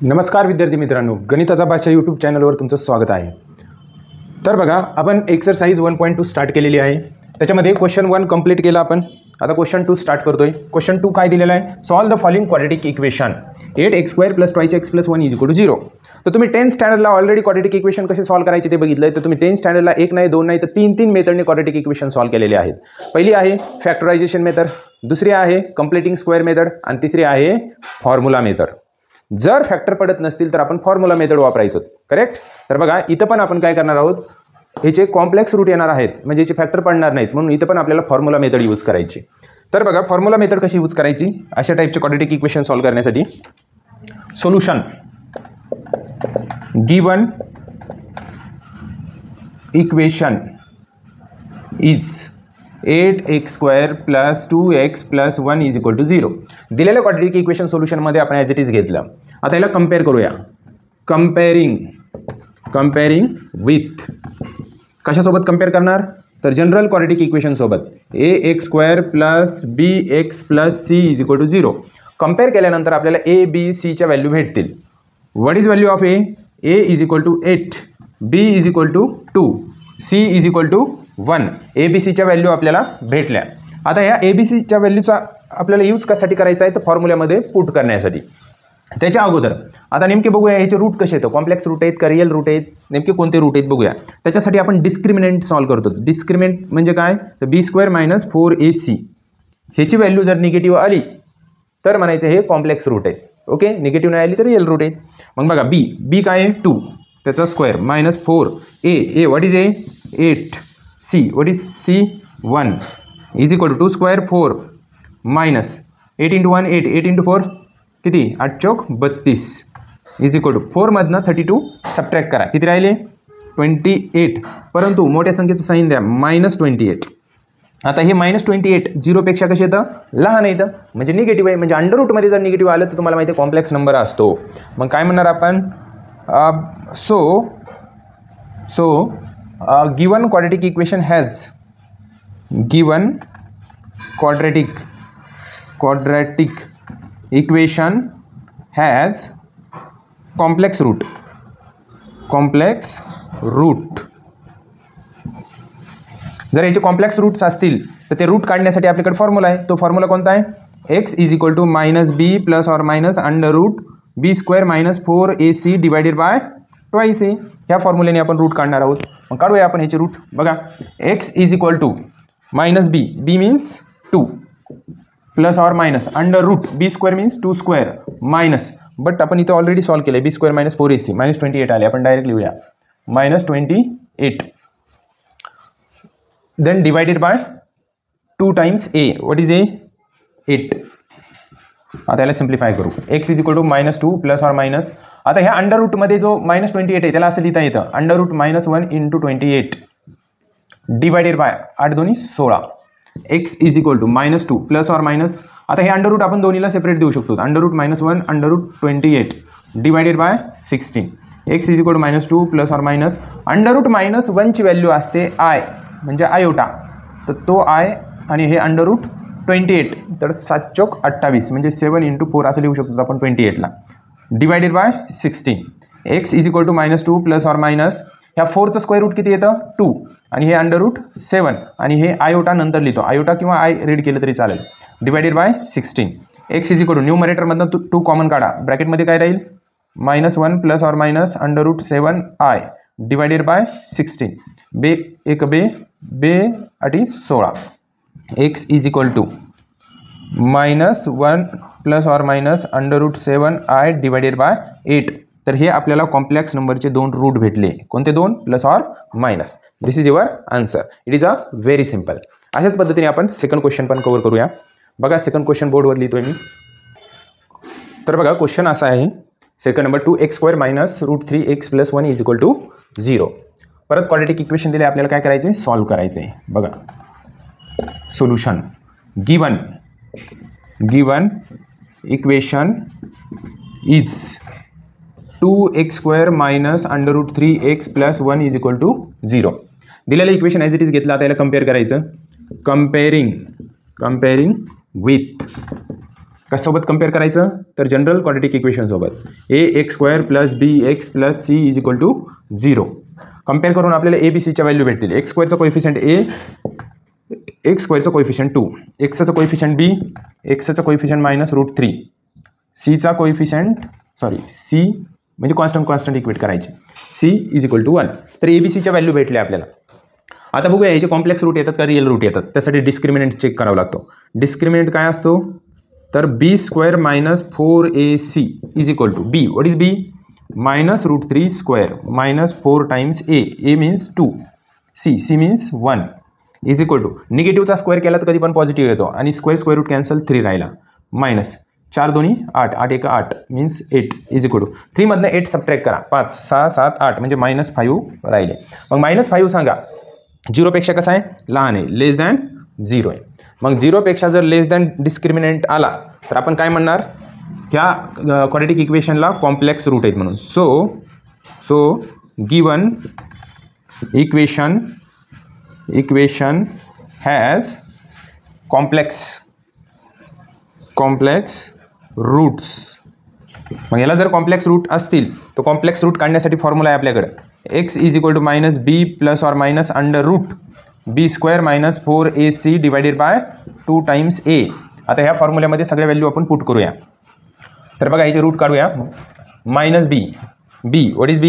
नमस्कार विद्यार्थी मित्रांनो, गणिताचा भाषा यूट्यूब चॅनलवर तुमचं स्वागत आहे। तर बघा, आपण एक्सरसाइज 1.2 स्टार्ट केलेली आहे। त्याच्यामध्ये क्वेश्चन 1 कंप्लीट केला आपण। आता क्वेश्चन 2 स्टार्ट करतोय। क्वेश्चन 2 काय दिलेला आहे? Solve the following quadratic equation 8x² + 2x + 1 = 0। तर तुम्ही 10th स्टँडर्डला ऑलरेडी क्वाड्रेटिक इक्वेशन कसे सॉल्व करायचे ते बघितलंय। तर तुम्ही 10th स्टँडर्डला एक नाही दोन नाही तर तीन मेथडने क्वाड्रेटिक इक्वेशन सॉल्व केलेले आहेत। पहिली आहे फॅक्टरायझेशन मेथड, दुसरी आहे कंप्लीटिंग स्क्वेअर मेथड आणि तिसरी आहे फॉर्म्युला मेथड। जर फॅक्टर पडत नसतील तर आपण फॉर्म्युला मेथड वापरायचो, करेक्ट। तर बघा, इथं पण आपण काय करणार आहोत, ह्याचे कॉम्प्लेक्स रूट येणार आहेत, म्हणजे याचे फॅक्टर पडणार नाहीत, म्हणून इथं पण आपल्याला फॉर्म्युला मेथड यूज करायची। तर बघा, फॉर्म्युला मेथड कशी यूज करायची अशा टाइपचे क्वाड्रेटिक इक्वेशन सॉल्व करण्यासाठी? Solution given equation is 8x² + 2x + 1 = 0। दिलेल्या क्वाड्रेटिक इक्वेशन सोल्यूशनमध्ये आपण ॲज इट इज घेतलं। आता याला कंपेअर करूया। कंपेअरिंग विथ कशासोबत कंपेअर करणार? तर जनरल क्वाड्रेटिक इक्वेशन सोबत ax² + bx + c = 0। कंपेअर केल्यानंतर आपल्याला a b c च्या व्हॅल्यू भेटतील। What is value of a? = 8, b = 2, c = 1। A B सीच्या व्हॅल्यू आपल्याला भेटल्या। आता या ए बी सीच्या व्हॅल्यूचा आपल्याला यूज कशासाठी करायचा आहे? तर फॉर्म्युल्यामध्ये पुट करण्यासाठी। त्याच्या अगोदर आता नेमके बघूया ह्याचे रूट कसे आहेत, कॉम्प्लेक्स रूट आहेत का रिअल रूट आहेत, नेमके कोणते रूट आहेत बघूया। त्याच्यासाठी आपण डिस्क्रिमिनंट सॉल्व करतो। डिस्क्रिमिनंट म्हणजे काय? तर b² - 4ac ह्याची व्हॅल्यू जर निगेटिव्ह आली तर म्हणायचं हे कॉम्प्लेक्स रूट आहे। ओके, निगेटिव्ह नाही आली तर रिअल रूट आहे। मग बघा, बी काय आहे? 2 त्याचा square -4 A what is a? 8 c what is c? 1 is equal to 2 square 4 minus 8 into 1 8 8 into 4 किती? 8 चौक 32 is equal to 4 मधनं 32 सबट्रॅक्ट करा, किती राहिले? 28। परंतु मोठ्या संख्येचं साइन द्या, -28। आता हे -28 0 पेक्षा कसे येतं? लहान येतं, म्हणजे निगेटिव्ह आहे। म्हणजे अंडर रूटमध्ये जर निगेटिव्ह आलं तर तुम्हाला माहिती आहे कॉम्प्लेक्स नंबर असतो। मग काय म्हणणार आपण? given quadratic equation has complex root। जर याचे कॉम्प्लेक्स रूट्स असतील तर ते रूट काढण्यासाठी आपल्याकडे फॉर्म्युला आहे। तो फॉर्म्युला कोणता आहे? x = -b ± √b² - 4ac divided bye 2a। ह्या फॉर्म्युलेने आपण रूट काढणार आहोत। मग काढूया आपण ह्याचे रूट। बघा, x = -b means 2 ± √b² means 2² minus, but आपण इथे ऑलरेडी सॉल्व केलं आहे, b² - 4ac -28 आले, आपण डायरेक्ट लिहूया -28 then divided by 2 times a what is a? 8। आता याला सिम्प्लिफाय करू। x = -2 ± आता ह्या अंडर रूटमध्ये जो -28 आहे त्याला असं लिहिता येतं √-1 × 28 डिवायडेड बाय 8 2 16। x = -2 ± आता हे अंडर रूट आपण दोन्हीला सेपरेट देऊ शकतो, √-1 √28 डिवायडेड बाय 16। x = -2 ± √-1 ची व्हॅल्यू असते i म्हणजे आयोटा, तर तो i आणि हे √28 तर 7 चौक 28 म्हणजे 7 × 4 असं लिहू शकतो आपण 28ला डिवायडेड बाय 16। x = -2 ± ह्या 4चं स्क्वेअर रूट किती येतं? 2 आणि हे √7 आणि हे आयोटा नंतर लिहितो, आयोटा किंवा आय रीड केलं तरी चालेल, डिवायडेड बाय 16। x = न्यूमरेटरमधनं 2 कॉमन काढा, ब्रॅकेटमध्ये काय राहील? -1 ± √7i डिवायडेड बाय 16 बे 1 बे 16। x = -1 ± √7i divided by 8। तर हे आपल्याला कॉम्प्लेक्स नंबरचे 2 रूट भेटले। कोणते 2? +/- This is your answer. It is a very simple. अशाच पद्धतीने आपण सेकंड क्वेश्चन पण कव्हर करूया। बघा, सेकंड क्वेश्चन बोर्डवर लिहितोय मी। तर बघा, क्वेश्चन असा आहे, सेकंड नंबर 2x² - √3x + 1 = 0। परत क्वाड्रेटिक इक्वेशन दिले, आपल्याला काय करायचे? सॉल्व करायचे। बघा, solution given equation is 2x² - √3x + 1 = 0। दिलेलं इक्वेशन ॲज इट इज घेतलं, आता याला कंपेअर करायचं। कंपेअरिंग विथ कशासोबत कम्पेअर करायचं तर जनरल क्वाड्रॅटिक इक्वेशनसोबत A X square plus B X plus C is equal to 0. Compare करून आपल्याला ए बी सीच्या व्हॅल्यू भेटतील. एक्स स्क्वेअरचं कोएफिशियंट ए, एक्स स्क्वेअरचं कोएफिशियंट 2, एक्सचं कोएफिशियंट बी, एक्सचं कोएफिशियंट -√3, सीचा कोएफिशियंट सी म्हणजे कॉन्स्टंट इक्वेट करायचे, सी इज इक्वल टू 1. तर ए बी सीच्या व्हॅल्यू भेटले आपल्याला. आता बघूया याचे कॉम्प्लेक्स रूट येतात का रिअल रूट येतात. त्यासाठी डिस्क्रिमिनंट चेक करावा लागतो. डिस्क्रिमिनंट काय असतो तर B square minus 4ac is equal to B. What is B? -√3 square minus 4 times A means 2, C means 1 is equal to निगेटिव्हचा स्क्वेअर केला तर कधी पण पॉझिटिव्ह येतो आणि स्क्वेअर रूट कॅन्सल 3 राहिला minus 4 2 8, 8 1 8 means 8 is equal to 3 मधनं 8 subtract करा, 5 6 7 8 म्हणजे -5 राहिले. मग -5 सांगा 0पेक्षा कसा आहे लहान आहे, लेस दॅन 0 आहे. मग 0पेक्षा जर लेस दॅन डिस्क्रिमिनंट आला तर आपण काय म्हणणार ह्या क्वाड्रॅटिक इक्वेशनला कॉम्प्लेक्स रूट आहेत म्हणून. So given equation has complex roots. मग याला जर कॉम्प्लेक्स रूट असतील तर कॉम्प्लेक्स रूट काढण्यासाठी फॉर्म्युला आहे आपल्याकडे x is equal to -b plus or minus √b square minus 4ac divided by 2 times a. आता ह्या फॉर्म्युल्यामध्ये सगळ्या व्हॅल्यू आपण पुट करूया. तर बघा याचे रूट काढूया. -b what is b?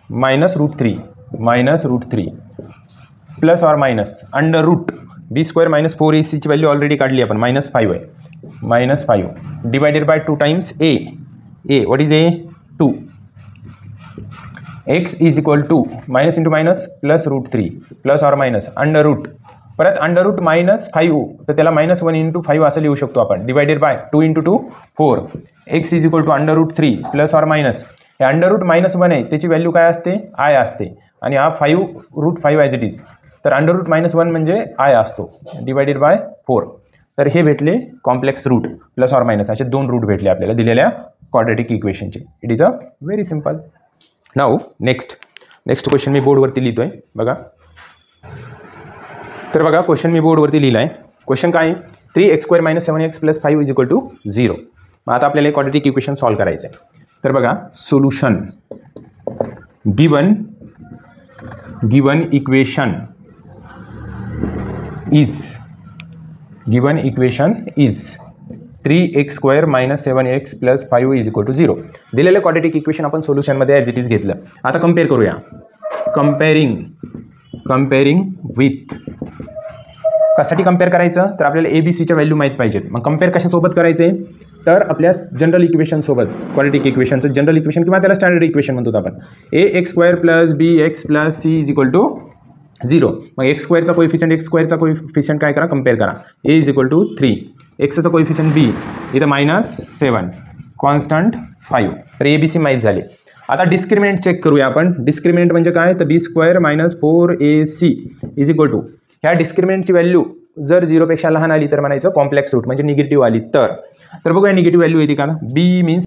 -√3 plus or minus √b square minus 4ac ची व्हॅल्यू ऑलरेडी काढली आपण, -5 आहे, -5 divided by 2 times a. What is a? 2. x is equal to minus into minus plus √3 plus or minus √, परत √-5 तर त्याला -1 × 5 असं लिहू शकतो आपण, divided by 2 × 2 4. x is equal to √3 plus or minus हे √-1 आहे त्याची व्हॅल्यू काय असते आय असते आणि हा 5√5 ॲज इट इज, तर √-1 म्हणजे आय असतो डिवायडेड बाय 4. तर हे भेटले complex root plus or minus असे 2 रूट भेटले आपल्याला दिलेल्या क्वाड्रॅटिक इक्वेशनचे. It is a very simple. Now next question मी बोर्डवरती लिहितोय बघा. तर बघा क्वेश्चन मी बोर्डवरती लिहिला आहे. क्वेश्चन काय आहे 3x² - 7x + 5 is equal to 0. मग आता आपल्याला क्वाड्रॅटिक इक्वेशन सॉल्व्ह करायचं आहे. तर बघा solution given equation is 3x² - 7x + 5 is equal to 0. दिलेलं क्वाड्रॅटिक इक्वेशन आपण सोल्युशनमध्ये ॲज इट इज घेतलं. आता कम्पेअर करूया. कम्पेअरिंग विथ कशासाठी कम्पेअर करायचं तर आपल्याला ए बी सीच्या व्हॅल्यू माहीत पाहिजेत. मग कम्पेअर कशासोबत करायचे तर आपल्या जनरल इक्वेशनसोबत, क्वाड्रॅटिक इक्वेशनचं जनरल इक्वेशन किंवा त्याला स्टँडर्ड इक्वेशन म्हणतो आपण. ax² + bx + c is equal to 0. मग एक्स स्क्वेअरचा कोएफिशियंट काय करा कम्पेअर करा. a इज इक्वल टू 3, एक्सचं कोएफिशियंट b इथं -7, कॉन्स्टंट 5. तर ए बी सी माहीत झाले. आता डिस्क्रिमिनंट चेक करूया आपण. डिस्क्रिमिनंट म्हणजे काय तर b² - 4ac is equal to ह्या डिस्क्रिमिनंटची व्हॅल्यू जर 0पेक्षा लहान आली तर म्हणायचं कॉम्प्लेक्स रूट म्हणजे निगेटिव्ह आली तर बघूया निगेटिव्ह व्हॅल्यू येते का. b means